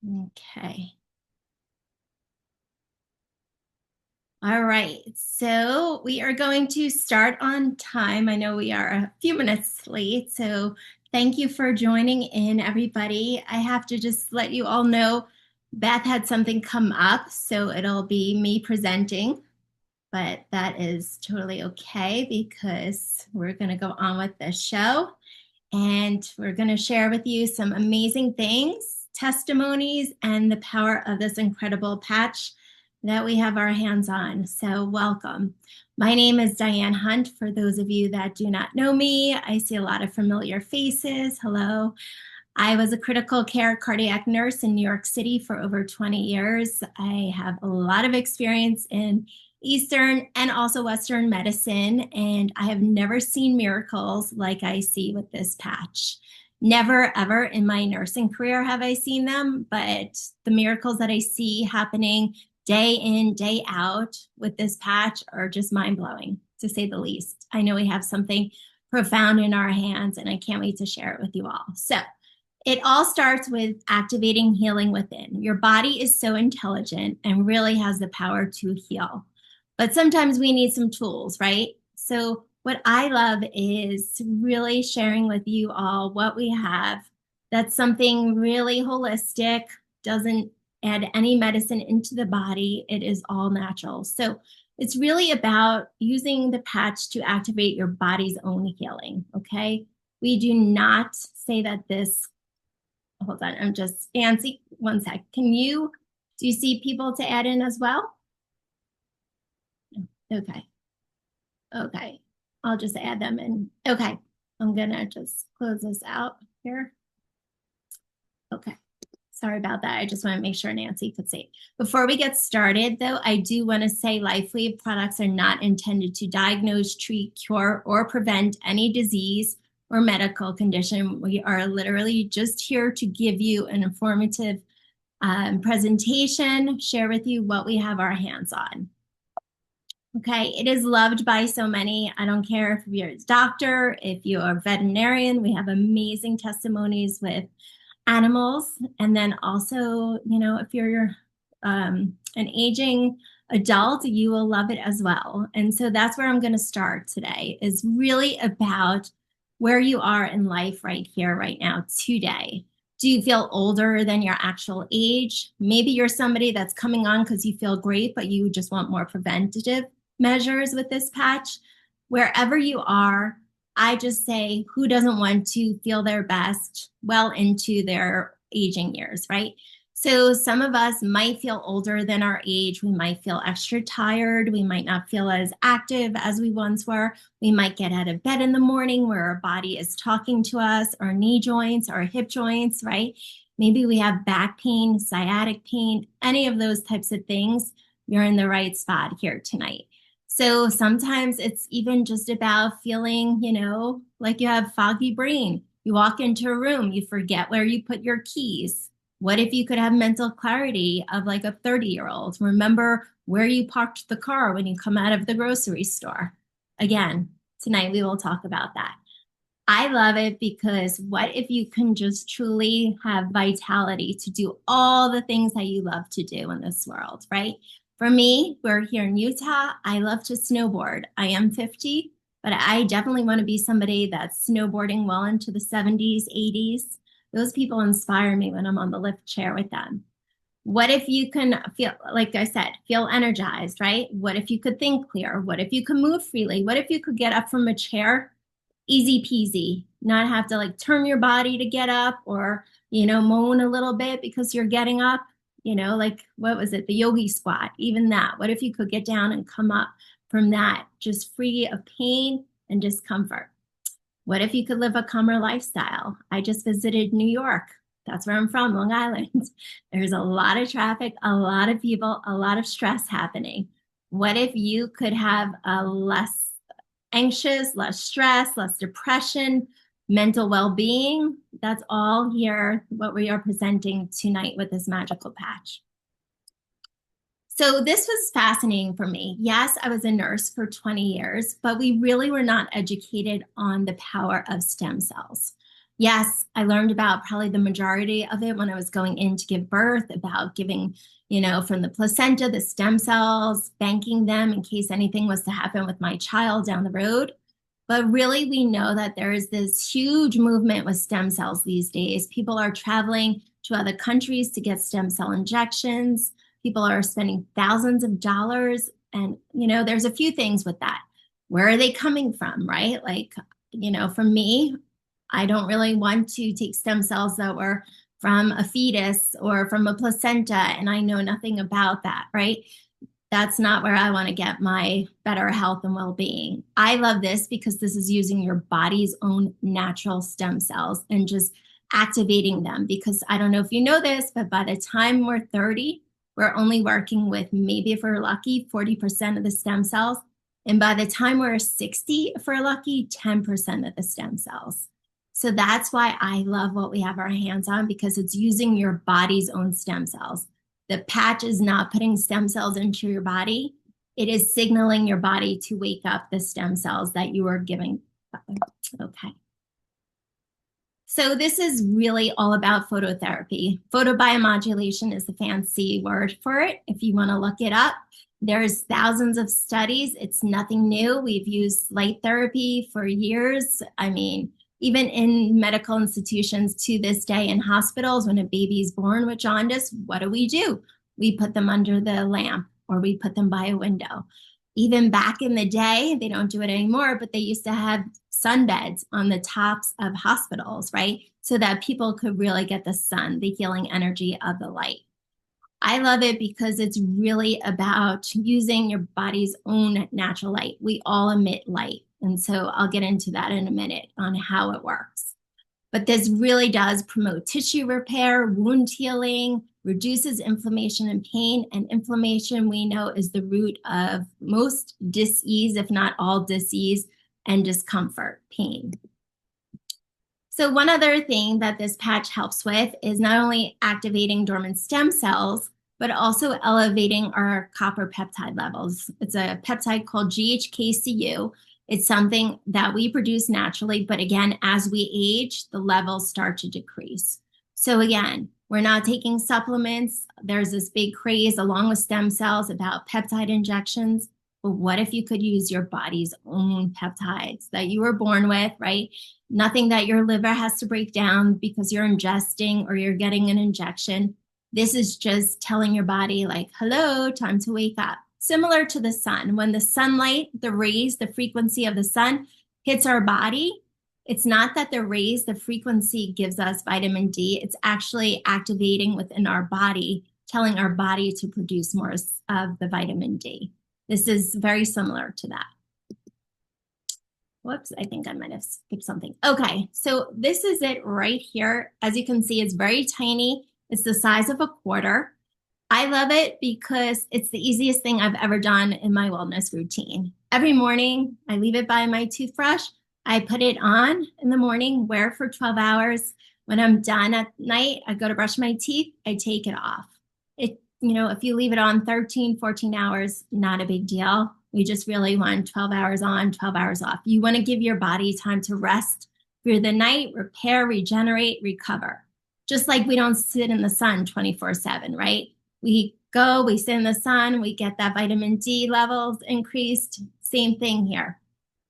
Okay. All right. So we are going to start on time. I know we are a few minutes late. So thank you for joining in, everybody. I have to just let you all know Beth had something come up. So it'll be me presenting, but that is totally okay because we're going to go on with the show. And we're going to share with you some amazing things, testimonies, and the power of this incredible patch that we have our hands on. So, welcome. My name is Diane Hunt. For those of you that do not know me, I see a lot of familiar faces. Hello. I was a critical care cardiac nurse in New York City for over 20 years. I have a lot of experience in Eastern and also Western medicine, and I have never seen miracles like I see with this patch. Never, ever in my nursing career have I seen them, but the miracles that I see happening day in, day out with this patch are just mind blowing, to say the least. I know we have something profound in our hands, and I can't wait to share it with you all. So, it all starts with activating healing within. Your body is so intelligent and really has the power to heal. But sometimes we need some tools, right? So, what I love is really sharing with you all what we have that's something really holistic, doesn't add any medicine into the body. It is all natural. So, it's really about using the patch to activate your body's own healing, okay? We do not say that this hold on, I'm just, Nancy, one sec. Do you see people to add in as well? Okay, okay. I'll just add them in. Okay, I'm gonna just close this out here. Okay, sorry about that. I just want to make sure Nancy could see. Before we get started, though, I do want to say LifeWave products are not intended to diagnose, treat, cure, or prevent any disease or medical condition. We are literally just here to give you an informative presentation, share with you what we have our hands on. Okay, it is loved by so many. I don't care if you're a doctor, if you're a veterinarian, we have amazing testimonies with animals. And then also, if you're an aging adult, you will love it as well. And so that's where I'm going to start today, is really about where you are in life right here, right now, today. Do you feel older than your actual age? Maybe you're somebody that's coming on because you feel great, but you just want more preventative measures with this patch. Wherever you are, I just say, who doesn't want to feel their best well into their aging years, right? So some of us might feel older than our age. We might feel extra tired. We might not feel as active as we once were. We might get out of bed in the morning where our body is talking to us, our knee joints, our hip joints, right? Maybe we have back pain, sciatic pain, any of those types of things. You're in the right spot here tonight. So sometimes it's even just about feeling, like you have foggy brain. You walk into a room, you forget where you put your keys. What if you could have mental clarity of like a 30-year-old? Remember where you parked the car when you come out of the grocery store. Again, tonight we will talk about that. I love it because what if you can just truly have vitality to do all the things that you love to do in this world, right? For me, we're here in Utah. I love to snowboard. I am 50, but I definitely want to be somebody that's snowboarding well into the 70s, 80s. Those people inspire me when I'm on the lift chair with them. What if you can feel, like I said, feel energized, right? What if you could think clear? What if you could move freely? What if you could get up from a chair? Easy peasy, not have to like turn your body to get up or, moan a little bit because you're getting up, like what was it? The yogi squat, even that. What if you could get down and come up from that, just free of pain and discomfort? What if you could live a calmer lifestyle? I just visited New York. That's where I'm from, Long Island. There's a lot of traffic, a lot of people, a lot of stress happening. What if you could have a less anxious, less stress, less depression, mental well-being? That's all here, what we are presenting tonight with this magical patch. So this was fascinating for me. Yes, I was a nurse for 20 years, but we really were not educated on the power of stem cells. Yes, I learned about probably the majority of it when I was going in to give birth, about giving, from the placenta, the stem cells, banking them in case anything was to happen with my child down the road. But really, we know that there is this huge movement with stem cells these days. People are traveling to other countries to get stem cell injections. People are spending thousands of dollars. And, there's a few things with that. Where are they coming from, right? Like, for me, I don't really want to take stem cells that were from a fetus or from a placenta, and I know nothing about that, right? That's not where I want to get my better health and well-being. I love this because this is using your body's own natural stem cells and just activating them. Because I don't know if you know this, but by the time we're 30, we're only working with, maybe if we're lucky, 40% of the stem cells. And by the time we're 60, if we're lucky, 10% of the stem cells. So that's why I love what we have our hands on, because it's using your body's own stem cells. The patch is not putting stem cells into your body. It is signaling your body to wake up the stem cells that you are giving. Okay. So this is really all about phototherapy. Photobiomodulation is the fancy word for it. If you want to look it up, there's thousands of studies. It's nothing new. We've used light therapy for years. I mean, even in medical institutions to this day, in hospitals, when a baby is born with jaundice, what do? We put them under the lamp, or we put them by a window. Even back in the day, they don't do it anymore, but they used to have sunbeds on the tops of hospitals, right? So that people could really get the sun, the healing energy of the light. I love it because it's really about using your body's own natural light. We all emit light. And so I'll get into that in a minute on how it works. But this really does promote tissue repair, wound healing, reduces inflammation and pain. And inflammation, we know, is the root of most dis-ease, if not all dis-ease, and discomfort, pain. So one other thing that this patch helps with is not only activating dormant stem cells, but also elevating our copper peptide levels. It's a peptide called GHKCU. It's something that we produce naturally, but again, as we age, the levels start to decrease. So again, we're not taking supplements. There's this big craze along with stem cells about peptide injections. But what if you could use your body's own peptides that you were born with, right? Nothing that your liver has to break down because you're ingesting or you're getting an injection. This is just telling your body, like, hello, time to wake up. Similar to the sun. When the sunlight, the rays, the frequency of the sun hits our body, it's not that the rays, the frequency gives us vitamin D. It's actually activating within our body, telling our body to produce more of the vitamin D. This is very similar to that. Whoops, I think I might have skipped something. Okay, so this is it right here. As you can see, it's very tiny. It's the size of a quarter. I love it because it's the easiest thing I've ever done in my wellness routine. Every morning, I leave it by my toothbrush. I put it on in the morning, wear it for 12 hours. When I'm done at night, I go to brush my teeth, I take it off. If you leave it on 13, 14 hours, not a big deal. We just really want 12 hours on, 12 hours off. You want to give your body time to rest through the night, repair, regenerate, recover. Just like we don't sit in the sun 24/7, right? We go, we sit in the sun, we get that vitamin D levels increased. Same thing here.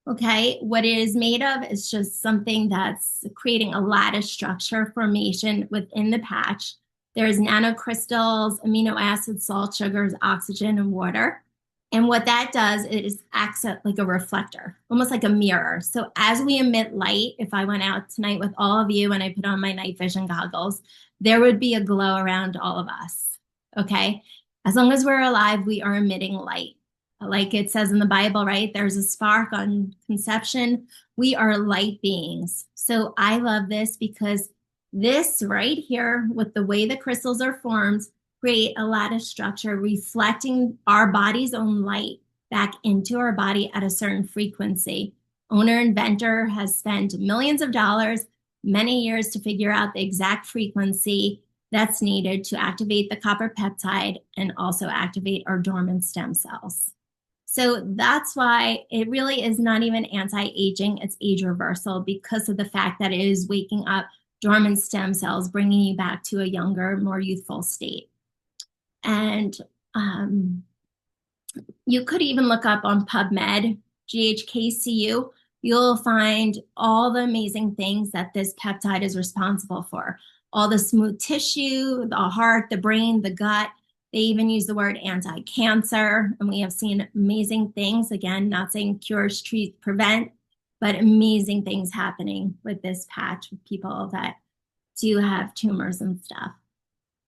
Okay, what it is made of is just something that's creating a lattice structure formation within the patch. There's nanocrystals, amino acids, salt, sugars, oxygen, and water. And what that does is acts like a reflector, almost like a mirror. So as we emit light, if I went out tonight with all of you and I put on my night vision goggles, there would be a glow around all of us, okay? As long as we're alive, we are emitting light. Like it says in the Bible, right? There's a spark on conception. We are light beings. So I love this because this right here, with the way the crystals are formed, create a lattice structure reflecting our body's own light back into our body at a certain frequency. Owner inventor has spent millions of dollars, many years to figure out the exact frequency that's needed to activate the copper peptide and also activate our dormant stem cells. So that's why it really is not even anti-aging, it's age reversal because of the fact that it is waking up dormant stem cells, bringing you back to a younger, more youthful state. And um, you could even look up on PubMed, GHKCU. You'll find all the amazing things that this peptide is responsible for. All the smooth tissue, the heart, the brain, the gut. They even use the word anti-cancer, and we have seen amazing things. Again, not saying cures, treat, prevent, but amazing things happening with this patch with people that do have tumors and stuff.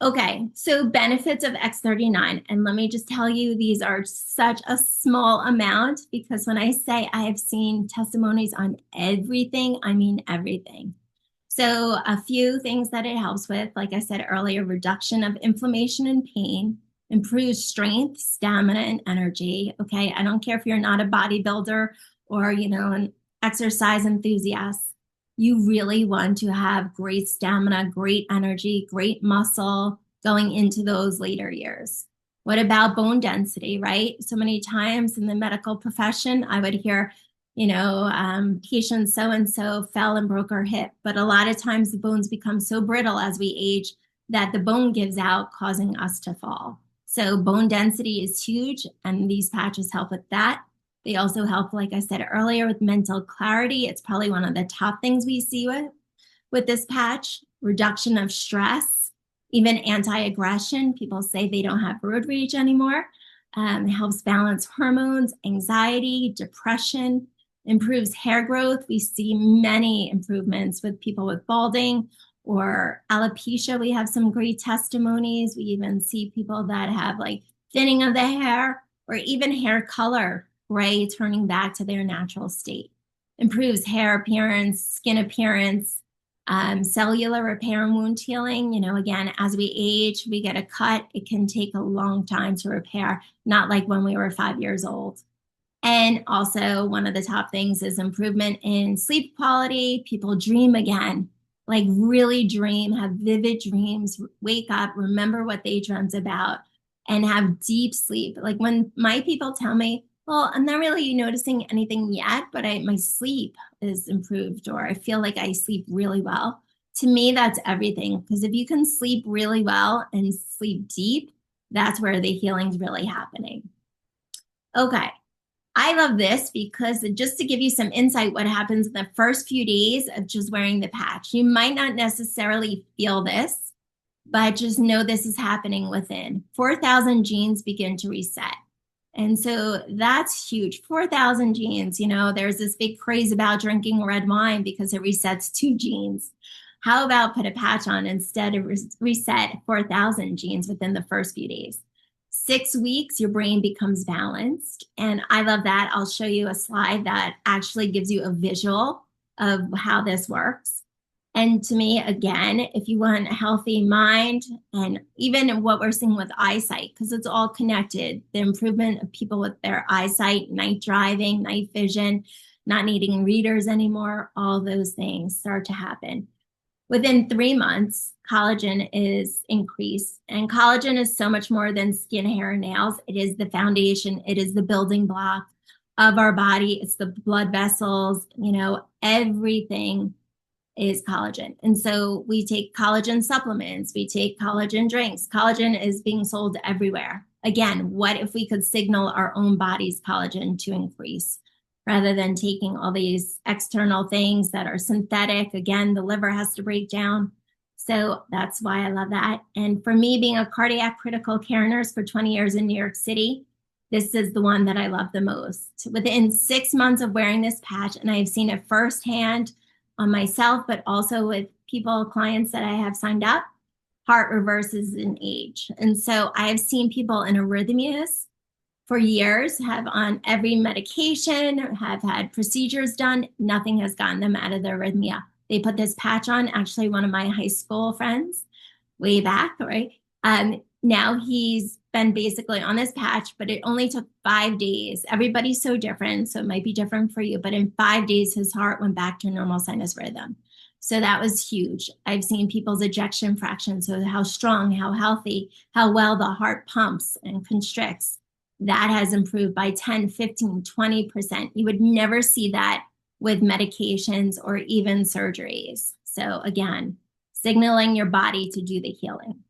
Okay, so benefits of X39. And let me just tell you, these are such a small amount because when I say I have seen testimonies on everything, I mean everything. So a few things that it helps with, like I said earlier, reduction of inflammation and pain, improves strength, stamina, and energy. Okay, I don't care if you're not a bodybuilder or, an exercise enthusiast. You really want to have great stamina, great energy, great muscle going into those later years. What about bone density, right? So many times in the medical profession, I would hear, patient so and so fell and broke her hip. But a lot of times the bones become so brittle as we age that the bone gives out, causing us to fall. So bone density is huge, and these patches help with that. They also help, like I said earlier, with mental clarity. It's probably one of the top things we see with this patch. Reduction of stress, even anti-aggression. People say they don't have road rage anymore. It helps balance hormones, anxiety, depression, improves hair growth. We see many improvements with people with balding or alopecia. We have some great testimonies. We even see people that have like thinning of the hair or even hair color, gray, turning back to their natural state. Improves hair appearance, skin appearance, cellular repair and wound healing. Again, as we age, we get a cut. It can take a long time to repair, not like when we were 5 years old. And also, one of the top things is improvement in sleep quality. People dream again, like really dream, have vivid dreams, wake up, remember what they dreamt about, and have deep sleep. Like when my people tell me, well, I'm not really noticing anything yet, but my sleep is improved, or I feel like I sleep really well. To me, that's everything. Because if you can sleep really well and sleep deep, that's where the healing's really happening. Okay. I love this because just to give you some insight, what happens in the first few days of just wearing the patch. You might not necessarily feel this, but just know this is happening within. 4,000 genes begin to reset. And so that's huge. 4,000 genes. There's this big craze about drinking red wine because it resets 2 genes. How about put a patch on instead of reset 4,000 genes within the first few days? 6 weeks, your brain becomes balanced. And I love that. I'll show you a slide that actually gives you a visual of how this works. And to me, again, if you want a healthy mind and even what we're seeing with eyesight, because it's all connected, the improvement of people with their eyesight, night driving, night vision, not needing readers anymore, all those things start to happen. Within 3 months, collagen is increased. And collagen is so much more than skin, hair, and nails. It is the foundation. It is the building block of our body. It's the blood vessels, everything is collagen. And so we take collagen supplements, we take collagen drinks. Collagen is being sold everywhere. Again, what if we could signal our own body's collagen to increase rather than taking all these external things that are synthetic? Again, the liver has to break down. So that's why I love that. And for me, being a cardiac critical care nurse for 20 years in New York City, this is the one that I love the most. Within 6 months of wearing this patch, and I've seen it firsthand on myself, but also with people, clients that I have signed up, heart reverses in age. And so I have seen people in arrhythmias for years, have on every medication, have had procedures done. Nothing has gotten them out of the arrhythmia. They put this patch on, actually one of my high school friends way back, right? Now he's been basically on this patch, but it only took 5 days. Everybody's so different, so it might be different for you, but in 5 days, his heart went back to normal sinus rhythm. So that was huge. I've seen people's ejection fraction, so how strong, how healthy, how well the heart pumps and constricts. that has improved by 10, 15, 20%. You would never see that with medications or even surgeries. So again, signaling your body to do the healing.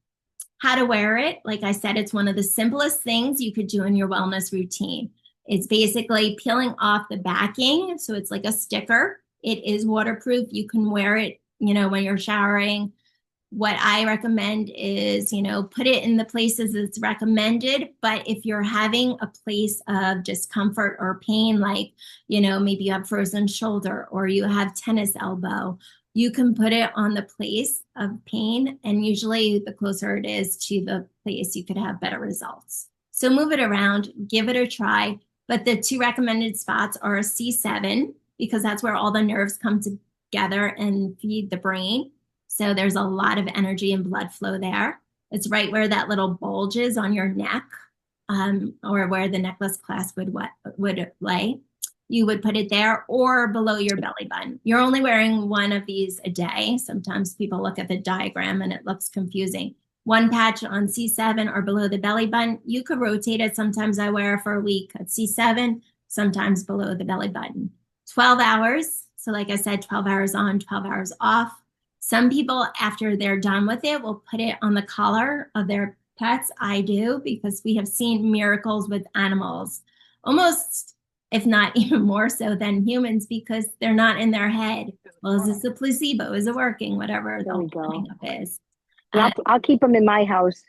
How to wear it, like I said, it's one of the simplest things you could do in your wellness routine. It's basically peeling off the backing. So it's like a sticker. It is waterproof. You can wear it, when you're showering. What I recommend is, put it in the places it's recommended. But if you're having a place of discomfort or pain, like, maybe you have frozen shoulder or you have tennis elbow, you can put it on the place of pain. And usually the closer it is to the place, you could have better results. So move it around, give it a try. But the two recommended spots are C7, because that's where all the nerves come together and feed the brain. So there's a lot of energy and blood flow there. It's right where that little bulge is on your neck, or where the necklace clasp would lay. You would put it there or below your belly button. You're only wearing one of these a day. Sometimes people look at the diagram and it looks confusing. One patch on C7 or below the belly button. You could rotate it. Sometimes I wear it for a week at C7, sometimes below the belly button. 12 hours. So like I said, 12 hours on, 12 hours off. Some people, after they're done with it, will put it on the collar of their pets. I do, because we have seen miracles with animals, almost, if not even more so than humans, because they're not in their head. Well, is this a placebo? Is it working? Whatever the hang up is. I'll keep them in my house.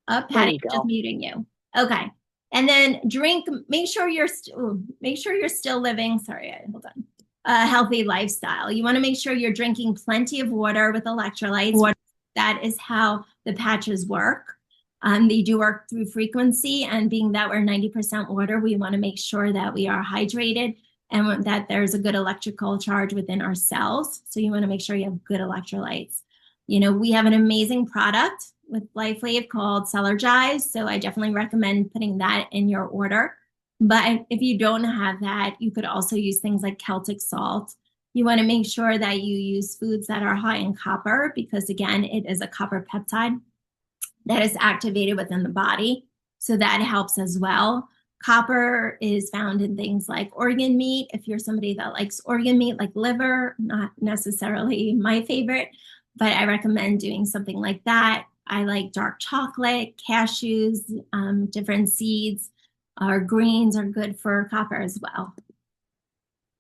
Patty, just muting you. Okay. And then drink, make sure you're still living. Sorry, hold on. A healthy lifestyle. You want to make sure you're drinking plenty of water with electrolytes. That is how the patches work. They do work through frequency, and being that we're 90% water, we want to make sure that we are hydrated and that there's a good electrical charge within our cells. So you want to make sure you have good electrolytes. We have an amazing product with LifeWave called Celergize. So I definitely recommend putting that in your order. But if you don't have that, you could also use things like Celtic salt. You want to make sure that you use foods that are high in copper, because again, it is a copper peptide that is activated within the body. So that helps as well. Copper is found in things like organ meat. If you're somebody that likes organ meat, like liver, not necessarily my favorite, but I recommend doing something like that. I like dark chocolate, cashews, different seeds. Our greens are good for copper as well.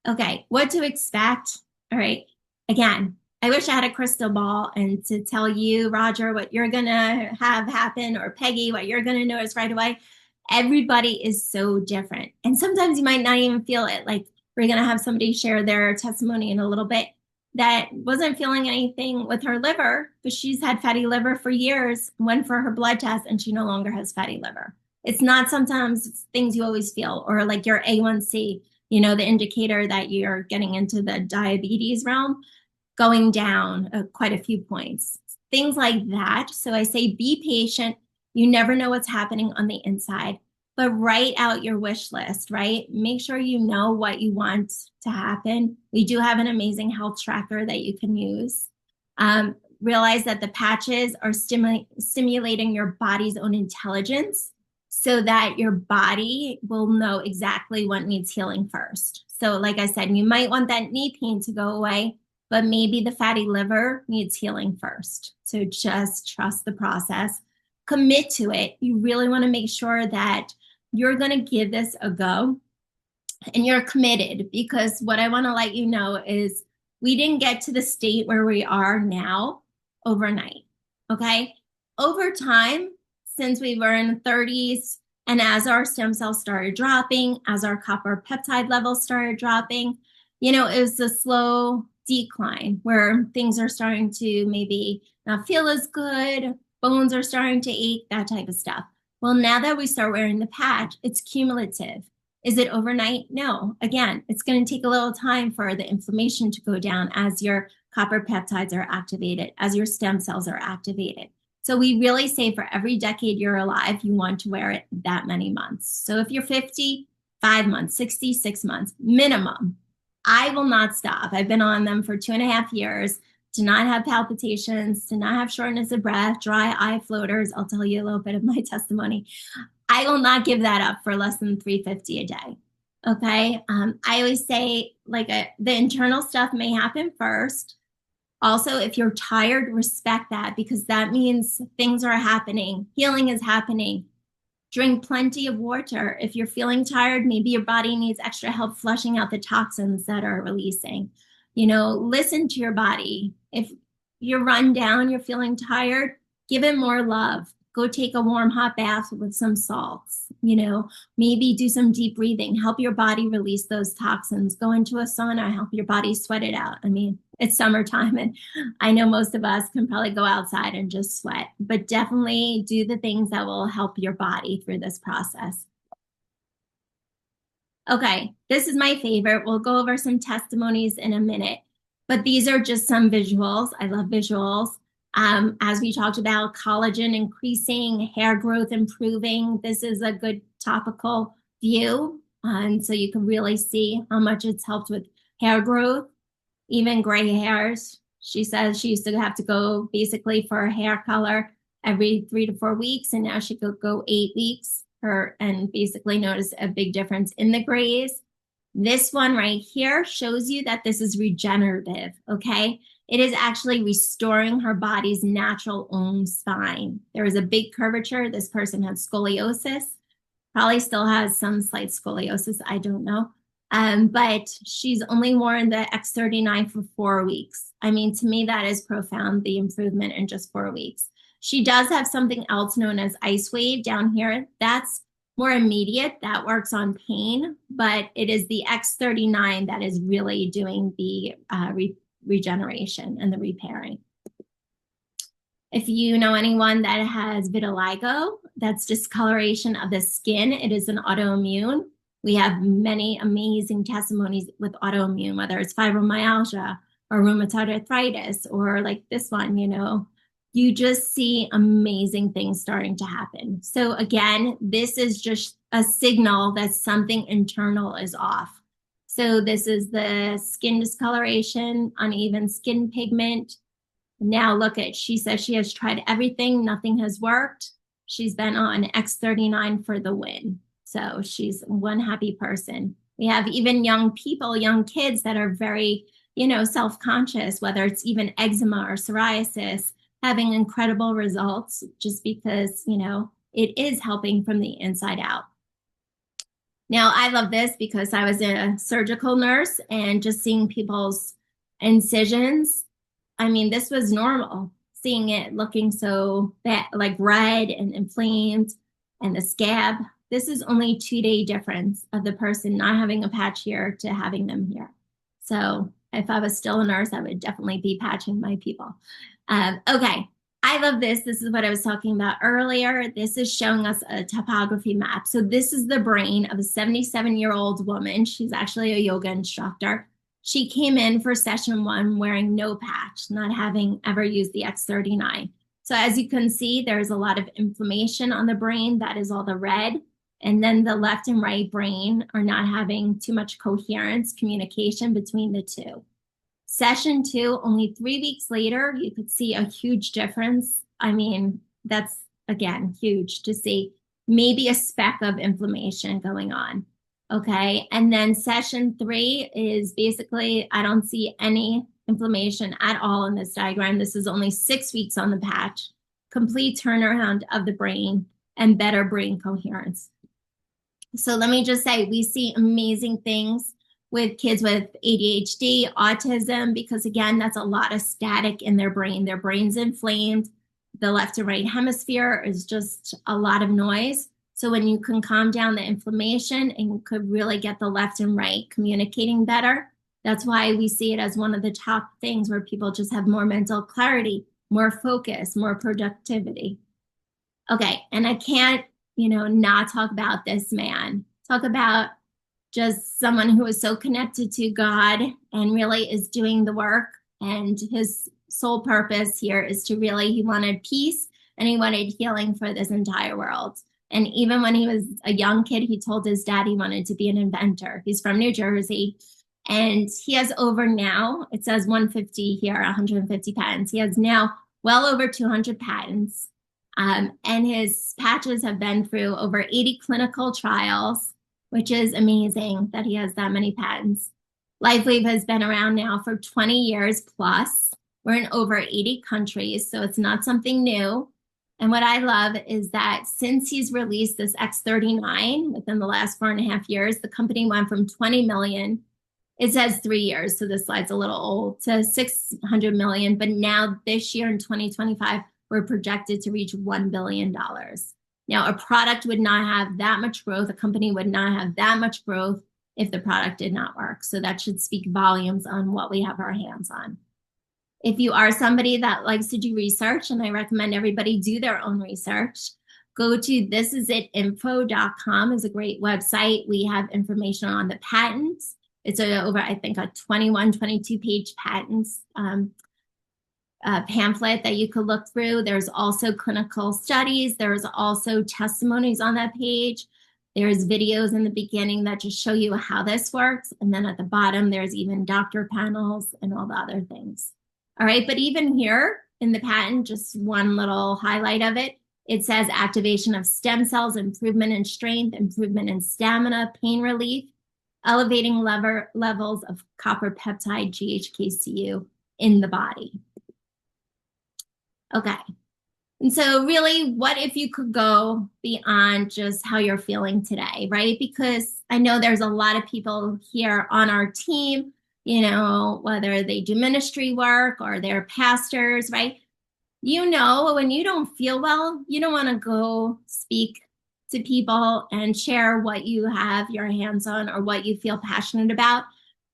Okay, what to expect? All right, again, I wish I had a crystal ball and to tell you, Roger, what you're gonna have happen, or Peggy, what you're gonna notice right away. Everybody is so different. And sometimes you might not even feel it. Like, we're gonna have somebody share their testimony in a little bit that wasn't feeling anything with her liver, but she's had fatty liver for years, went for her blood test, and she no longer has fatty liver. It's not sometimes things you always feel, or like your A1C, the indicator that you're getting into the diabetes realm, going down quite a few points, things like that. So I say be patient. You never know what's happening on the inside, but write out your wish list, right? Make sure you know what you want to happen. We do have an amazing health tracker that you can use. Realize that the patches are stimulating your body's own intelligence, so that your body will know exactly what needs healing first. So like I said, you might want that knee pain to go away, but maybe the fatty liver needs healing first. So just trust the process, commit to it. You really want to make sure that you're going to give this a go and you're committed, because what I want to let you know is we didn't get to the state where we are now overnight, okay? Over time, since we were in the 30s, and as our stem cells started dropping, as our copper peptide levels started dropping, it was a slow decline where things are starting to maybe not feel as good, bones are starting to ache, that type of stuff. Well, now that we start wearing the patch, it's cumulative. Is it overnight? No. Again, it's going to take a little time for the inflammation to go down as your copper peptides are activated, as your stem cells are activated. So we really say for every decade you're alive, you want to wear it that many months. So if you're 50, 5 months, 60, 6 months, minimum. I will not stop. I've been on them for 2.5 years. To not have palpitations, to not have shortness of breath, dry eye floaters. I'll tell you a little bit of my testimony. I will not give that up for less than 350 a day. Okay. I always say the internal stuff may happen first. Also, if you're tired, respect that because that means things are happening. Healing is happening. Drink plenty of water. If you're feeling tired, maybe your body needs extra help flushing out the toxins that are releasing. Listen to your body. If you're run down, you're feeling tired, give it more love. Go take a warm hot bath with some salts. Maybe do some deep breathing, help your body release those toxins. Go into a sauna, help your body sweat it out. I mean, it's summertime and I know most of us can probably go outside and just sweat, but definitely do the things that will help your body through this process. Okay, this is my favorite. We'll go over some testimonies in a minute, but these are just some visuals. I love visuals. As we talked about, collagen increasing, hair growth improving. This is a good topical view. And so you can really see how much it's helped with hair growth, even gray hairs. She says she used to have to go basically for a hair color every 3 to 4 weeks, and now she could go 8 weeks and basically notice a big difference in the grays. This one right here shows you that this is regenerative, okay? It is actually restoring her body's natural own spine. There is a big curvature. This person had scoliosis, probably still has some slight scoliosis, I don't know. But she's only worn the X39 for 4 weeks. I mean, to me, that is profound, the improvement in just 4 weeks. She does have something else known as Ice Wave down here. That's more immediate. That works on pain, but it is the X39 that is really doing the regeneration and the repairing. If you know anyone that has vitiligo, that's discoloration of the skin. It is an autoimmune. We have many amazing testimonies with autoimmune, whether it's fibromyalgia or rheumatoid arthritis or like this one, you just see amazing things starting to happen. So again, this is just a signal that something internal is off. So this is the skin discoloration, uneven skin pigment. Now look at, she says she has tried everything, nothing has worked. She's been on X39 for the win. So she's one happy person. We have even young people, young kids that are very, self-conscious, whether it's even eczema or psoriasis, having incredible results just because, it is helping from the inside out. Now, I love this because I was a surgical nurse and just seeing people's incisions. I mean, this was normal, seeing it looking so bad, like red and inflamed and the scab. This is only 2-day difference of the person not having a patch here to having them here. So if I was still a nurse, I would definitely be patching my people. Okay, I love this. This is what I was talking about earlier. This is showing us a topography map. So this is the brain of a 77-year-old woman. She's actually a yoga instructor. She came in for session 1 wearing no patch, not having ever used the X39. So as you can see, there's a lot of inflammation on the brain. That is all the red. And then the left and right brain are not having too much coherence, communication between the two. Session 2, only 3 weeks later, you could see a huge difference. I mean, that's, again, huge to see maybe a speck of inflammation going on. Okay, and then session 3 is basically, I don't see any inflammation at all in this diagram. This is only 6 weeks on the patch, complete turnaround of the brain and better brain coherence. So let me just say, we see amazing things with kids with ADHD, autism, because again, that's a lot of static in their brain. Their brain's inflamed. The left and right hemisphere is just a lot of noise. So when you can calm down the inflammation and you could really get the left and right communicating better, that's why we see it as one of the top things where people just have more mental clarity, more focus, more productivity. Okay, and I can't, not talk about this man. Talk about just someone who is so connected to God and really is doing the work. And his sole purpose here is to really, he wanted peace and he wanted healing for this entire world. And even when he was a young kid, he told his dad he wanted to be an inventor. He's from New Jersey. And he has over now, it says 150 here, 150 patents. He has now well over 200 patents. And his patches have been through over 80 clinical trials, which is amazing that he has that many patents. LifeWave has been around now for 20 years plus. We're in over 80 countries, so it's not something new. And what I love is that since he's released this X39 within the last 4.5 years, the company went from 20 million, it says 3 years, so this slide's a little old, to 600 million. But now this year in 2025, we're projected to reach $1 billion. Now, a product would not have that much growth, a company would not have that much growth if the product did not work. So that should speak volumes on what we have our hands on. If you are somebody that likes to do research, and I recommend everybody do their own research, go to thisisitinfo.com is a great website. We have information on the patents. It's over, I think, a 21, 22-page patents pamphlet that you could look through. There's also clinical studies. There's also testimonies on that page. There's videos in the beginning that just show you how this works. And then at the bottom, there's even doctor panels and all the other things. All right, but even here in the patent, just one little highlight of it, it says activation of stem cells, improvement in strength, improvement in stamina, pain relief, elevating levels of copper peptide GHKCU in the body. Okay. And so really, what if you could go beyond just how you're feeling today, right? Because I know there's a lot of people here on our team, you know, whether they do ministry work or they're pastors, right? You know, when you don't feel well, you don't want to go speak to people and share what you have your hands on or what you feel passionate about.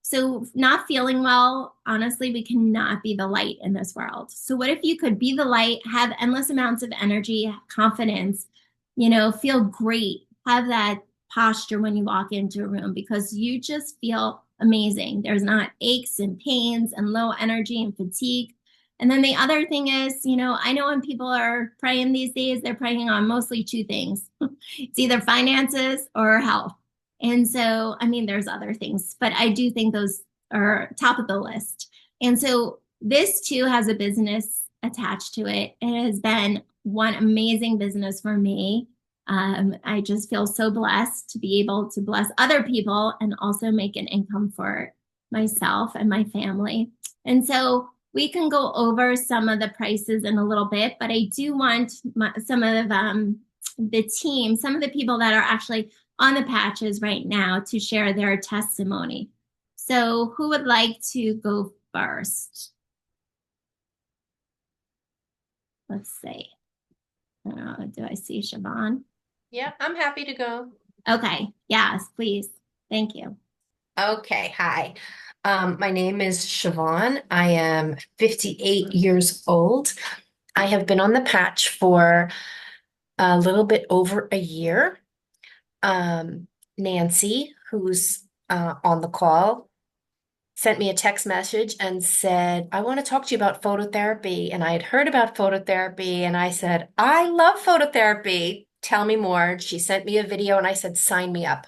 So not feeling well, honestly, we cannot be the light in this world. So what if you could be the light, have endless amounts of energy, confidence, you know, feel great, have that posture when you walk into a room because you just feel amazing. There's not aches and pains and low energy and fatigue. And then the other thing is, you know, I know when people are praying these days, they're praying on mostly two things. It's either finances or health. And so, I mean, there's other things, but I do think those are top of the list. And so this too has a business attached to it. It has been one amazing business for me. I just feel so blessed to be able to bless other people and also make an income for myself and my family. And so we can go over some of the prices in a little bit, but I do want some of the team, some of the people that are actually on the patches right now to share their testimony. So who would like to go first? Let's see. Do I see Siobhan? Yeah, I'm happy to go. Okay. Yes, please. Thank you. Okay, hi. My name is Siobhan. I am 58 years old. I have been on the patch for a little bit over a year. Nancy, who's on the call, sent me a text message and said, I want to talk to you about phototherapy. And I had heard about phototherapy and I said, I love phototherapy. Tell me more. She sent me a video and I said, sign me up.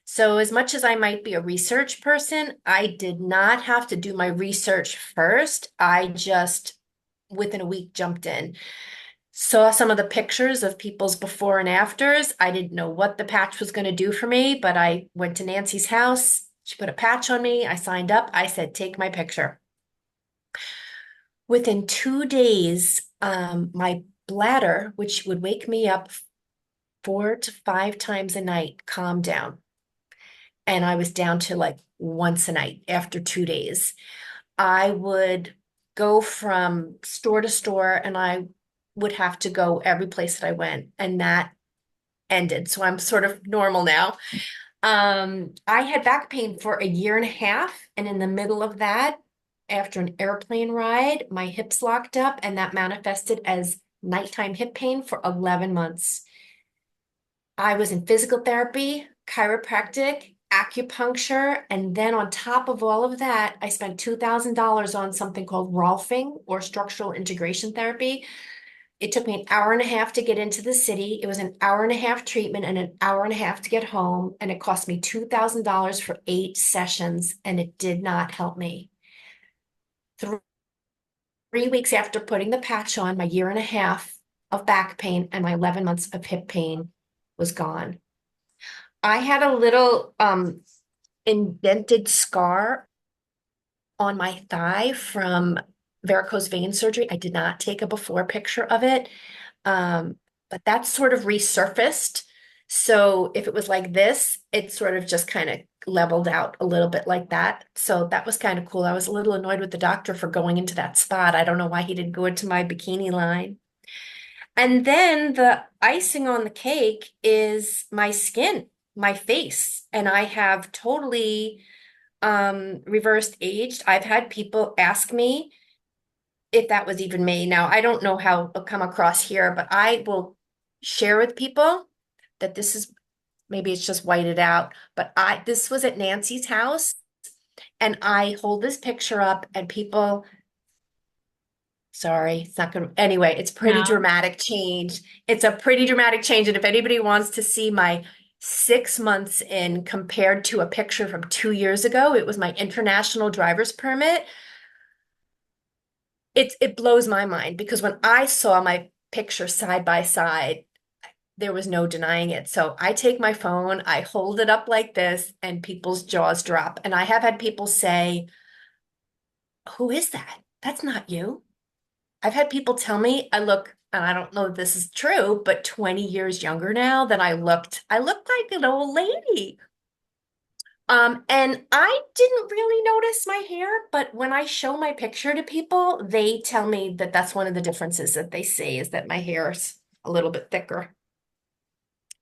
So as much as I might be a research person, I did not have to do my research first. I just, within a week, jumped in. Saw some of the pictures of people's before and afters. I didn't know what the patch was going to do for me, but I went to Nancy's house. She put a patch on me. I signed up. I said, take my picture. Within 2 days, my bladder, which would wake me up 4 to 5 times a night, calmed down. And I was down to like once a night after 2 days. I would go from store to store and I would have to go every place that I went. And that ended. So I'm sort of normal now. I had back pain for 1.5 years. And in the middle of that, after an airplane ride, my hips locked up and that manifested as nighttime hip pain for 11 months. I was in physical therapy, chiropractic, acupuncture, and then on top of all of that, I spent $2,000 on something called Rolfing or structural integration therapy. It took me 1.5 hours to get into the city. It was 1.5 hours treatment and 1.5 hours to get home. And it cost me $2,000 for 8 sessions, and it did not help me. 3 weeks after putting the patch on, my 1.5 years, of back pain and my 11 months of hip pain was gone. I had a little indented scar on my thigh from varicose vein surgery. I did not take a before picture of it, but that's sort of resurfaced. So if it was like this, it sort of just kind of leveled out a little bit like that. So that was kind of cool. I was a little annoyed with the doctor for going into that spot. I don't know why he didn't go into my bikini line. And then the icing on the cake is my skin, my face. And I have totally reversed aged. I've had people ask me if that was even me. Now, I don't know how it'll come across here, but I will share with people that this is, maybe it's just whited out, but this was at Nancy's house, and I hold this picture up and people, sorry, it's not gonna, anyway, it's pretty No. dramatic change. It's a pretty dramatic change. And if anybody wants to see my 6 months in compared to a picture from 2 years ago, it was my international driver's permit. It blows my mind because when I saw my picture side by side, there was no denying it. So I take my phone, I hold it up like this, and people's jaws drop. And I have had people say, "Who is that? That's not you." I've had people tell me I look, and I don't know if this is true, but 20 years younger now than I looked. I looked like an old lady. And I didn't really notice my hair, but when I show my picture to people, they tell me that that's one of the differences that they see is that my hair is a little bit thicker.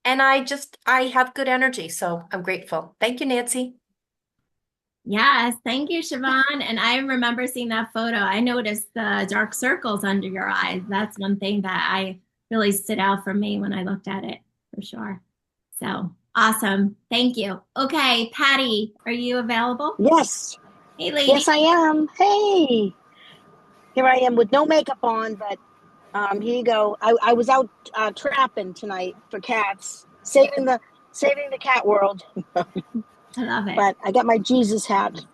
And I have good energy, so I'm grateful. Thank you, Nancy. Yes, thank you, Siobhan. And I remember seeing that photo. I noticed the dark circles under your eyes. That's one thing that I really stood out for me when I looked at it, for sure. So awesome. Thank you. Okay, Patty, are you available? Yes. Hey, lady. Yes, I am. Hey, here I am with no makeup on, but here you go. I was out trapping tonight for cats, saving the cat world. I love it. But I got my Jesus hat.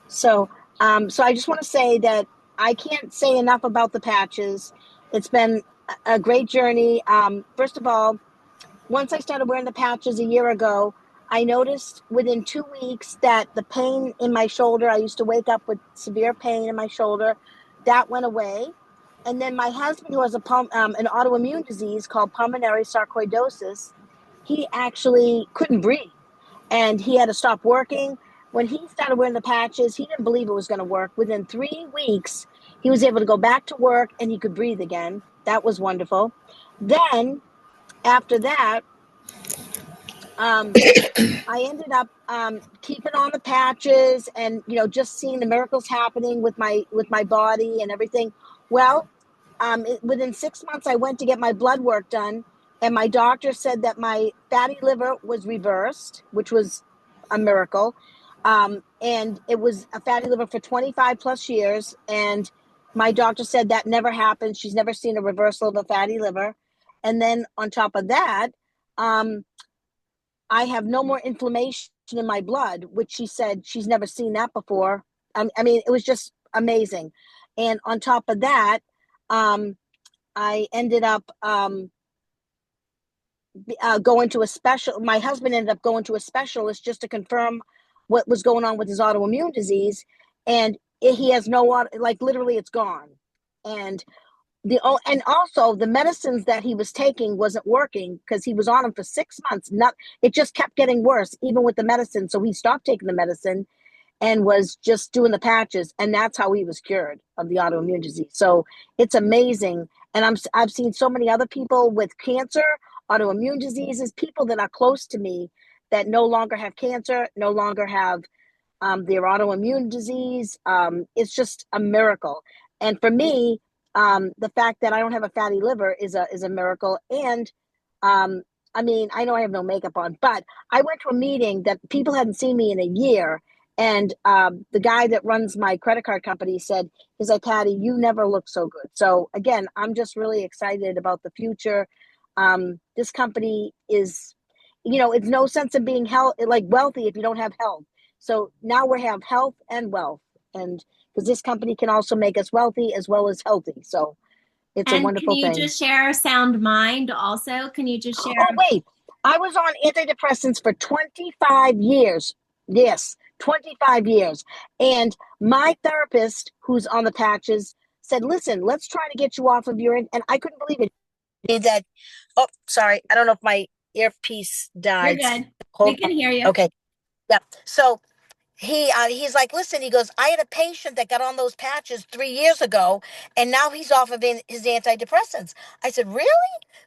So so I just want to say that I can't say enough about the patches. It's been a great journey. First of all, once I started wearing the patches a year ago, I noticed within 2 weeks that the pain in my shoulder, I used to wake up with severe pain in my shoulder, that went away. And then my husband, who has an autoimmune disease called pulmonary sarcoidosis, he actually couldn't breathe and he had to stop working. When he started wearing the patches, he didn't believe it was going to work. Within 3 weeks, he was able to go back to work and he could breathe again. That was wonderful. Then after that, I ended up keeping on the patches and just seeing the miracles happening with my body and everything. Well, within 6 months, I went to get my blood work done, and my doctor said that my fatty liver was reversed, which was a miracle. And it was a fatty liver for 25 plus years, and my doctor said that never happened. She's never seen a reversal of a fatty liver. And then on top of that, I have no more inflammation in my blood, which she said she's never seen that before. I mean, it was just amazing. And on top of that, I ended up going to a special. My husband ended up going to a specialist just to confirm what was going on with his autoimmune disease, and he has like literally it's gone. And and also the medicines that he was taking wasn't working because he was on them for 6 months. It just kept getting worse, even with the medicine. So he stopped taking the medicine and was just doing the patches, and that's how he was cured of the autoimmune disease. So it's amazing. And I've seen so many other people with cancer, autoimmune diseases, people that are close to me that no longer have cancer, no longer have their autoimmune disease. It's just a miracle. And for me, the fact that I don't have a fatty liver is a miracle. And I mean, I know I have no makeup on, but I went to a meeting that people hadn't seen me in a year. And the guy that runs my credit card company said, he's like, Patty, you never look so good. So again, I'm just really excited about the future. This company is, it's no sense of being wealthy if you don't have health. So now we have health and wealth. And because this company can also make us wealthy as well as healthy. So It's a And can wonderful you thing. just share Sound Mind also? Can you just share? Oh, wait. I was on antidepressants for 25 years. Yes, 25 years. And my therapist, who's on the patches, said, listen, let's try to get you off of your, and I couldn't believe it. Did that. Oh, sorry. I don't know if my earpiece You're died. good. We Hold on. can hear you. Okay. Yeah. So he's like, listen, he goes, I had a patient that got on those patches 3 years ago, and now he's off of his antidepressants. I said, really?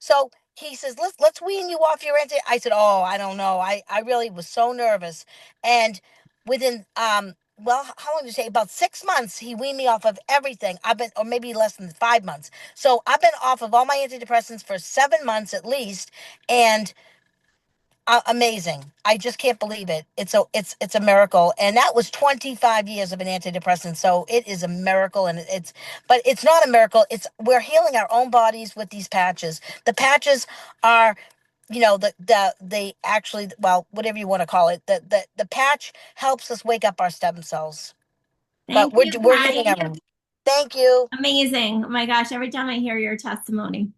So he says, let's wean you off your anti. I said, oh, I don't know. I really was so nervous, and within well, how long did you say? About 6 months, he weaned me off of everything. I've been, or maybe less than 5 months. So I've been off of all my antidepressants for 7 months at least, and amazing. I just can't believe it. It's a miracle, and that was 25 years of an antidepressant. So it is a miracle, and but it's not a miracle. It's we're healing our own bodies with these patches. The patches are, the actually, well, whatever you want to call it, the patch helps us wake up our stem cells. But Thank you, we're healing Patty. our own. Thank you. Amazing. Oh my gosh, every time I hear your testimony.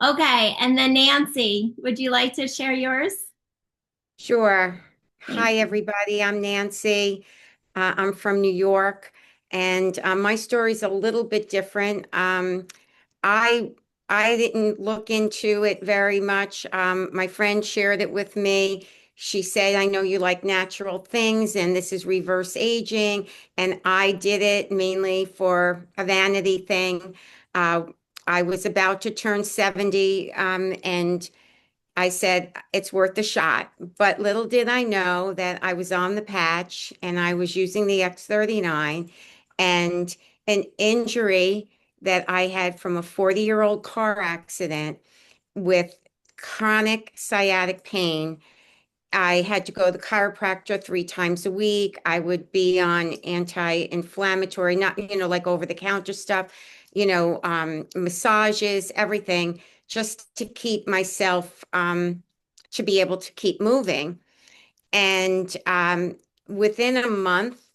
Okay, and then Nancy, would you like to share yours? Sure. Thank Hi, you. everybody. I'm Nancy. I'm from New York, and my story's a little bit different. I I didn't look into it very much. My friend shared it with me. She said, "I know you like natural things, and this is reverse aging." And I did it mainly for a vanity thing. Uh, I was about to turn 70, and I said, it's worth a shot. But little did I know that I was on the patch and I was using the X39, and an injury that I had from a 40-year-old car accident with chronic sciatic pain. I had to go to the chiropractor 3 times a week. I would be on anti-inflammatory, not, like over-the-counter stuff, massages, everything, just to keep myself, to be able to keep moving. And within a month,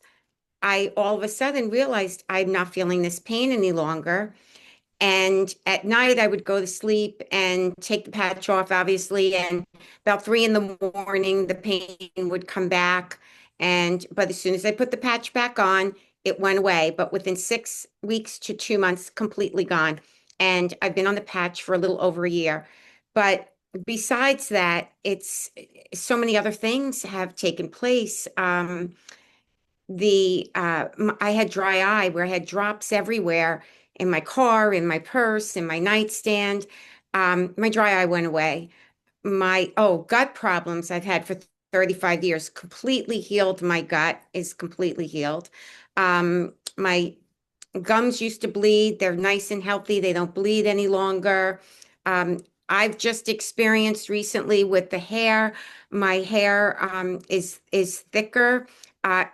I all of a sudden realized I'm not feeling this pain any longer. And at night, I would go to sleep and take the patch off, obviously. And about 3 in the morning, the pain would come back. But as soon as I put the patch back on, it went away. But within 6 weeks to 2 months, completely gone. And I've been on the patch for a little over a year. But besides that, it's so many other things have taken place. I had dry eye where I had drops everywhere in my car, in my purse, in my nightstand. My dry eye went away. My gut problems I've had for 35 years completely healed. My gut is completely healed. My gums used to bleed. They're nice and healthy. They don't bleed any longer. Um, I've just experienced recently with the hair. My hair is thicker.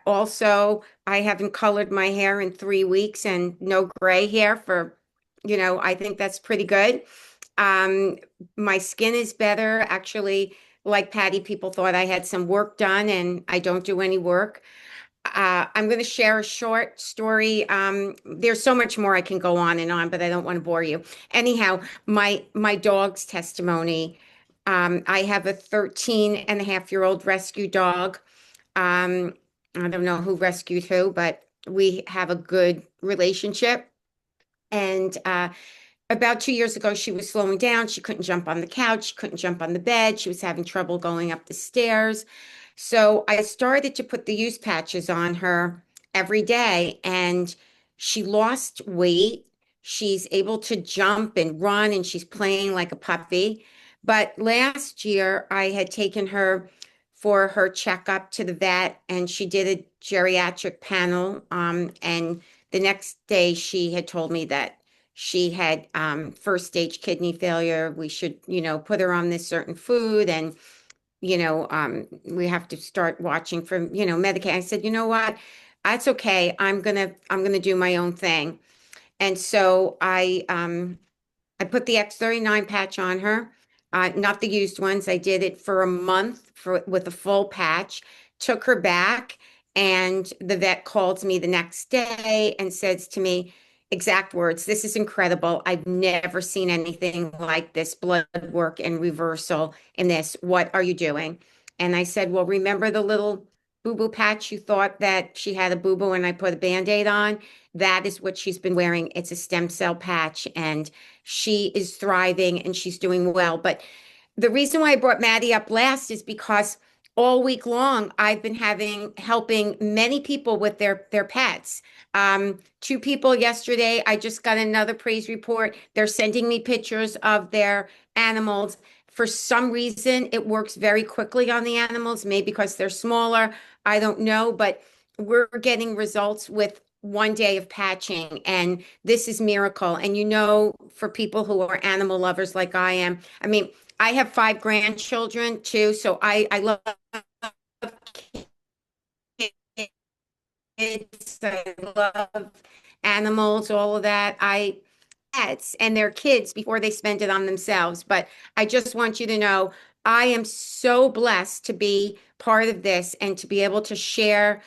Also, I haven't colored my hair in 3 weeks and no gray hair for, I think that's pretty good. Um, my skin is better. Actually, like Patty, people thought I had some work done and I don't do any work. I'm going to share a short story. There's so much more I can go on and on, but I don't want to bore you. Anyhow, my dog's testimony. I have a 13-and-a-half-year-old rescue dog. Um, I don't know who rescued who, but we have a good relationship. And about 2 years ago, she was slowing down. She couldn't jump on the couch. She couldn't jump on the bed. She was having trouble going up the stairs. So I started to put the use patches on her every day, and she lost weight. She's able to jump and run, and she's playing like a puppy. But last year, I had taken her for her checkup to the vet, and she did a geriatric panel. And the next day, she had told me that she had first stage kidney failure. We should, put her on this certain food, and we have to start watching for, Medicaid. I said, you know what? That's okay. I'm gonna do my own thing. And so I put the X39 patch on her, not the used ones. I did it for a month with a full patch, took her back, and the vet calls me the next day and says to me, exact words, "This is incredible. I've never seen anything like this blood work and reversal in this. What are you doing?" And I said, "Well, remember the little boo-boo patch you thought that she had a boo-boo and I put a Band-Aid on? That is what she's been wearing. It's a stem cell patch and she is thriving and she's doing well." But the reason why I brought Maddie up last is because all week long I've been helping many people with their pets. Two people yesterday, I just got another praise report. They're sending me pictures of their animals. For some reason, it works very quickly on the animals, maybe because they're smaller. I don't know, but we're getting results with 1 day of patching, and this is miracle. And for people who are animal lovers like I am, I mean, I have 5 grandchildren too, so I love kids, I love animals, all of that. I pets and their kids before they spend it on themselves. But I just want you to know I am so blessed to be part of this and to be able to share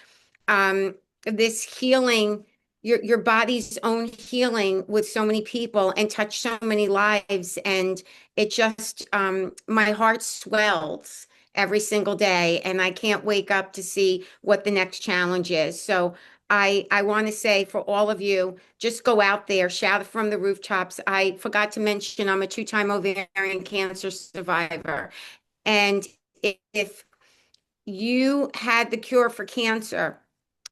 um, this healing, your body's own healing with so many people and touch so many lives. And it just my heart swells every single day, and I can't wake up to see what the next challenge is. So I want to say for all of you, just go out there, shout it from the rooftops. I forgot to mention I'm a 2-time ovarian cancer survivor. And if you had the cure for cancer,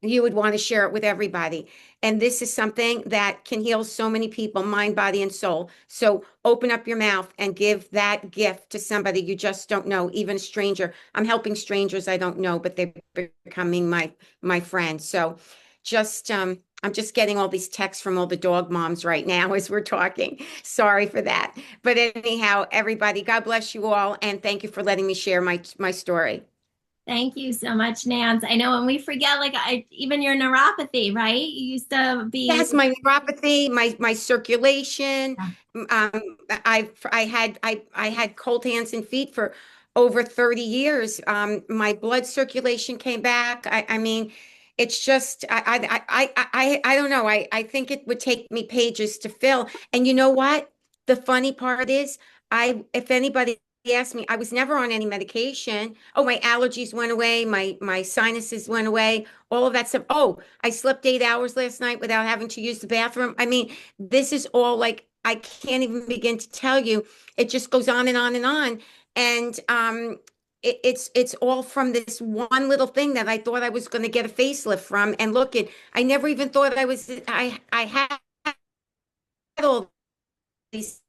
you would want to share it with everybody. And this is something that can heal so many people, mind, body, and soul. So open up your mouth and give that gift to somebody you just don't know, even a stranger. I'm helping strangers I don't know, but they're becoming my friends. So I'm just getting all these texts from all the dog moms right now as we're talking. Sorry for that. But anyhow, everybody, God bless you all. And thank you for letting me share my story. Thank you so much, Nance. I know when we forget, even your neuropathy, right? You used to be. Yes, my neuropathy, my circulation. I had cold hands and feet for over 30 years. My blood circulation came back. I mean, it's just I don't know. I think it would take me pages to fill. And you know what? The funny part is, if anybody asked me, I was never on any medication. Oh, my allergies went away, my sinuses went away, all of that stuff. Oh, I slept 8 hours last night without having to use the bathroom. I mean, this is all like, I can't even begin to tell you. It just goes on and on and on. And it's all from this one little thing that I thought I was going to get a facelift from. And look, I never even thought I had all these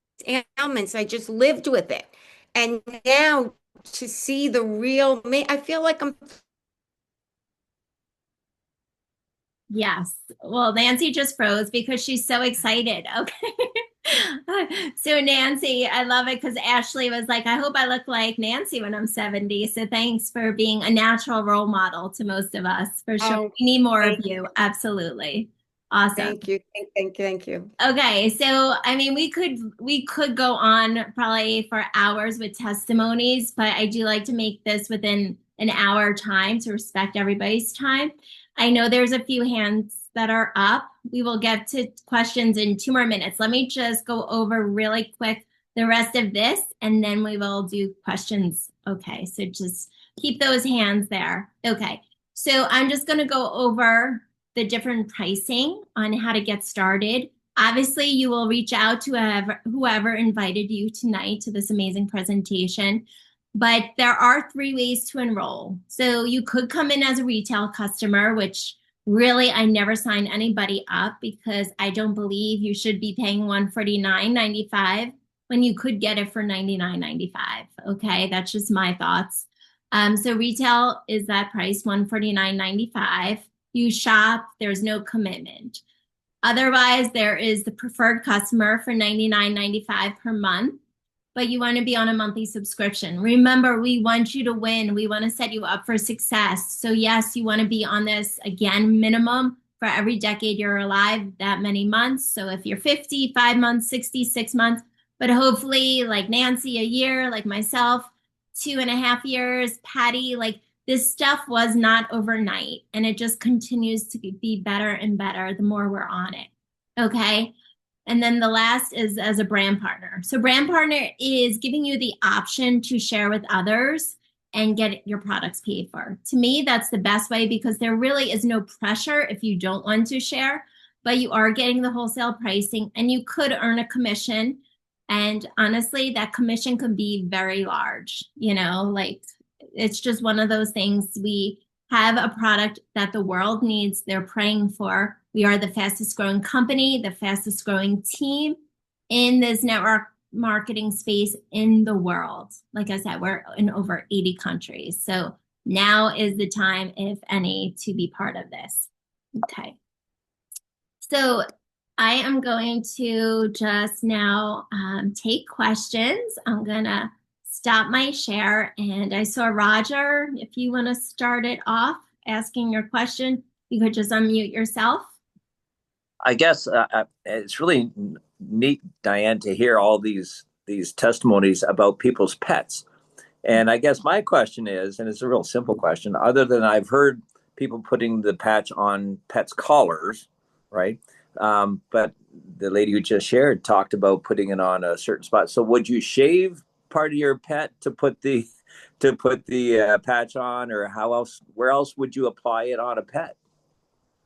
ailments. I just lived with it. And now to see the real me, I feel like I'm. Yes. Well, Nancy just froze because she's so excited. Okay. So Nancy, I love it because Ashley was like, I hope I look like Nancy when I'm 70. So thanks for being a natural role model to most of us, for sure. Oh, We need more of you. Absolutely. Awesome. thank you. Thank you. Okay, so I mean, we could go on probably for hours with testimonies, but I do like to make this within an hour time to respect everybody's time. I know there's a few hands that are up. We will get to questions in 2 more minutes. Let me just go over really quick the rest of this, and then we will do questions. Okay, so just keep those hands there. Okay, so I'm just going to go over the different pricing on how to get started. Obviously, you will reach out to whoever invited you tonight to this amazing presentation, but there are 3 ways to enroll. So you could come in as a retail customer, which really I never sign anybody up because I don't believe you should be paying $149.95 when you could get it for $99.95. Okay, that's just my thoughts. So retail is that price, $149.95. You shop, there's no commitment. Otherwise, there is the preferred customer for $99.95 per month, but you want to be on a monthly subscription. Remember, we want you to win. We want to set you up for success. So yes, you want to be on this, again, minimum for every decade you're alive, that many months. So if you're 50, 5 months, 60, 6 months, but hopefully like Nancy, a year, like myself, 2.5 years, Patty, like this stuff was not overnight, and it just continues to be better and better the more we're on it. Okay. And then the last is as a brand partner. So brand partner is giving you the option to share with others and get your products paid for. To me, that's the best way because there really is no pressure if you don't want to share, but you are getting the wholesale pricing and you could earn a commission. And honestly, that commission can be very large, like it's just one of those things. We have a product that the world needs, they're praying for. We are the fastest growing company, the fastest growing team in this network marketing space in the world. Like I said, we're in over 80 countries. So now is the time, if any, to be part of this. Okay. So I am going to just now take questions. I'm going to stop my share. And I saw Roger, if you want to start it off asking your question, you could just unmute yourself. I guess it's really neat, Diane, to hear all these testimonies about people's pets. And I guess my question is, and it's a real simple question, other than I've heard people putting the patch on pets' collars, right? But the lady who just shared talked about putting it on a certain spot. So would you shave part of your pet to put the patch on, or where else would you apply it on a pet?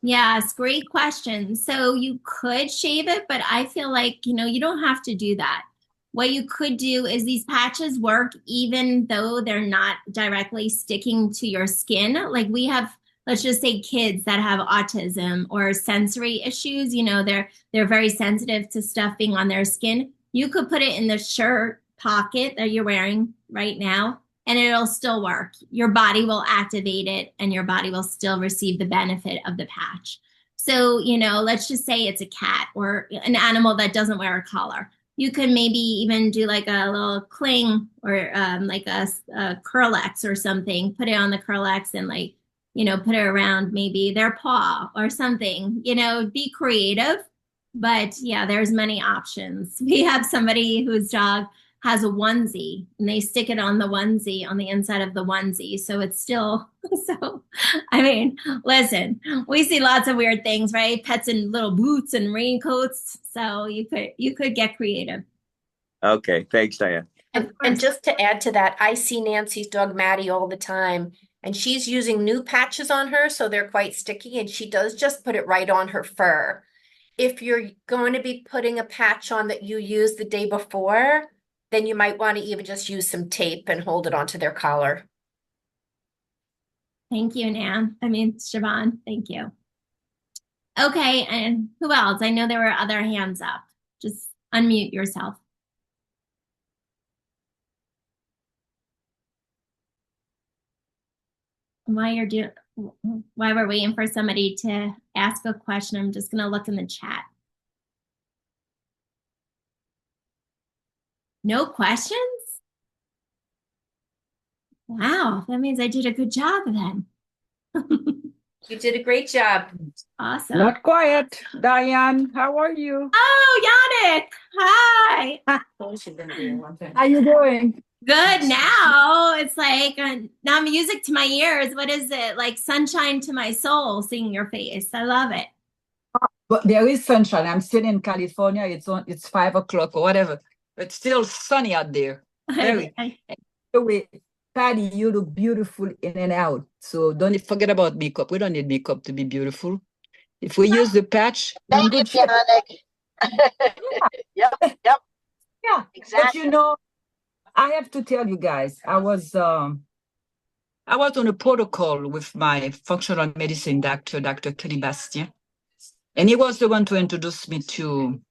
Yes, great question. So you could shave it, but I feel like, you don't have to do that. What you could do is these patches work even though they're not directly sticking to your skin. Like we have, let's just say kids that have autism or sensory issues, they're very sensitive to stuff being on their skin. You could put it in the shirt pocket that you're wearing right now and it'll still work. Your body will activate it and your body will still receive the benefit of the patch. So, let's just say it's a cat or an animal that doesn't wear a collar. You could maybe even do like a little cling or like a Curl-X or something, put it on the Curl-X and put it around maybe their paw or something, be creative. But yeah, there's many options. We have somebody whose dog has a onesie and they stick it on the onesie on the inside of the onesie. So it's still, listen, we see lots of weird things, right? Pets in little boots and raincoats. So you could get creative. Okay. Thanks, Diane. And just to add to that, I see Nancy's dog Maddie all the time and she's using new patches on her. So they're quite sticky and she does just put it right on her fur. If you're going to be putting a patch on that you used the day before, then you might want to even just use some tape and hold it onto their collar. Thank you, Siobhan, thank you. Okay, and who else? I know there were other hands up. Just unmute yourself. While we're waiting for somebody to ask a question, I'm just going to look in the chat. No questions? Wow, that means I did a good job then. You did a great job. Awesome. Not quiet. Diane, how are you? Oh, Yannick. Hi. How you doing? Good now. It's like now music to my ears. What is it? Like sunshine to my soul, seeing your face. I love it. But there is sunshine. I'm still in California. It's 5 o'clock or whatever. It's still sunny out there. Very. Anyway, Patty, you look beautiful in and out. So don't forget about makeup. We don't need makeup to be beautiful. If we use the patch, thank you, Yannick. Yep. Yeah, Exactly. But I have to tell you guys, I was on a protocol with my functional medicine doctor, Dr. Kelly Bastien, and he was the one to introduce me to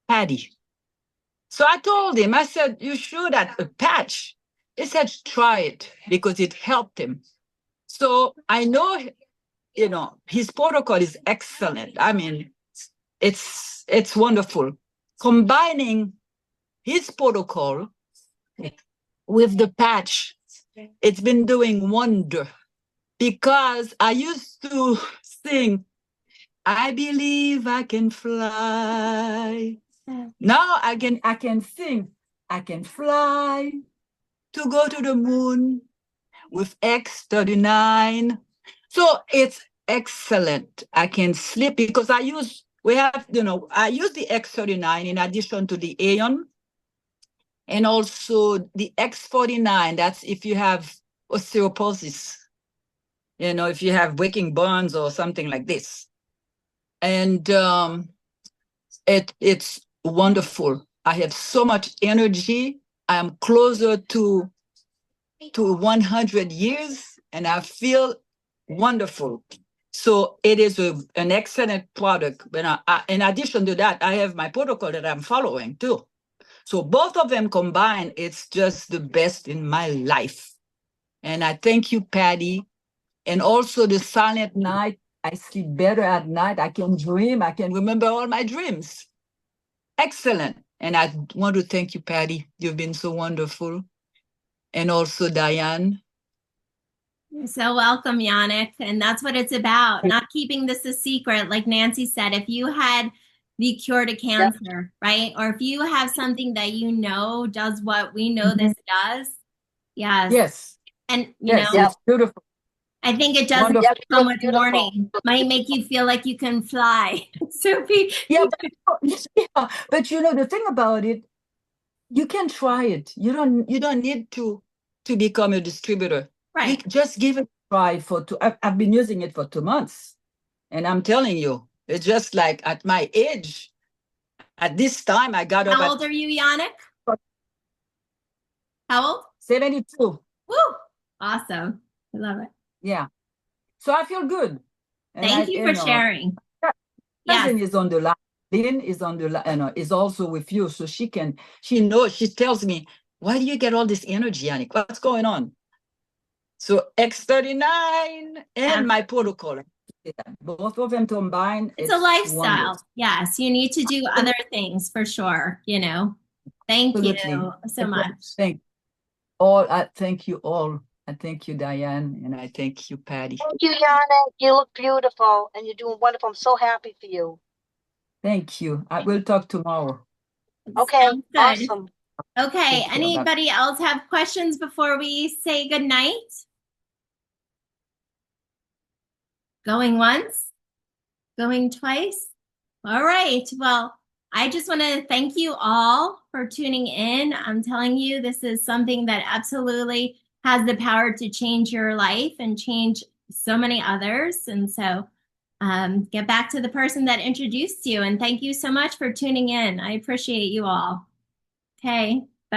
Patty. So I told him, I said, you should have a patch. He said, try it because it helped him. So I know, his protocol is excellent. I mean, it's wonderful. Combining his protocol with the patch, it's been doing wonder because I used to sing, I believe I can fly. Now I can sing, I can fly to go to the moon with X39. So it's excellent. I can sleep because I use We have, I use the X39 in addition to the Aeon, and also the X49. That's if you have osteoporosis, if you have breaking bones or something like this. And it's wonderful. I have so much energy. I'm closer to 100 years, and I feel wonderful. So it is an excellent product. But in addition to that, I have my protocol that I'm following too. So both of them combined, it's just the best in my life. And I thank you, Patty. And also the silent night, I sleep better at night. I can dream. I can remember all my dreams. Excellent. And I want to thank you, Patty. You've been so wonderful. And also Diane. You're so welcome, Yannick. And that's what it's about, not keeping this a secret. Like Nancy said, if you had the cure to cancer, right? Or if you have something that does what we know this does. Yes. Yes. And, it's beautiful. I think it does come with warning. Might make you feel like you can fly. So yeah, but the thing about it, you can try it. You don't need to become a distributor. Right. Just give it a try I've been using it for 2 months. And I'm telling you, it's just like at my age, at this time, I got up. How old are you, Yannick? How old? 72. Woo! Awesome. I love it. Yeah. So I feel good. And Thank you for sharing. Cousin is on the line. Lynn is on the line, is also with you. So she knows, she tells me, why do you get all this energy, Yannick? What's going on? So X39 and my protocol. Both of them combined. It's a lifestyle. Wonders. Yes, you need to do other things for sure. Thank Absolutely. You so much. Thank you all. I thank you, Diane, and I thank you, Patty. Thank you, Yannick. You look beautiful, and you're doing wonderful. I'm so happy for you. Thank you. I will talk tomorrow. Okay, awesome. Okay, anybody else have questions before we say good night? Going once? Going twice? All right. Well, I just want to thank you all for tuning in. I'm telling you, this is something that absolutely has the power to change your life and change so many others. And so get back to the person that introduced you. And thank you so much for tuning in. I appreciate you all. Okay.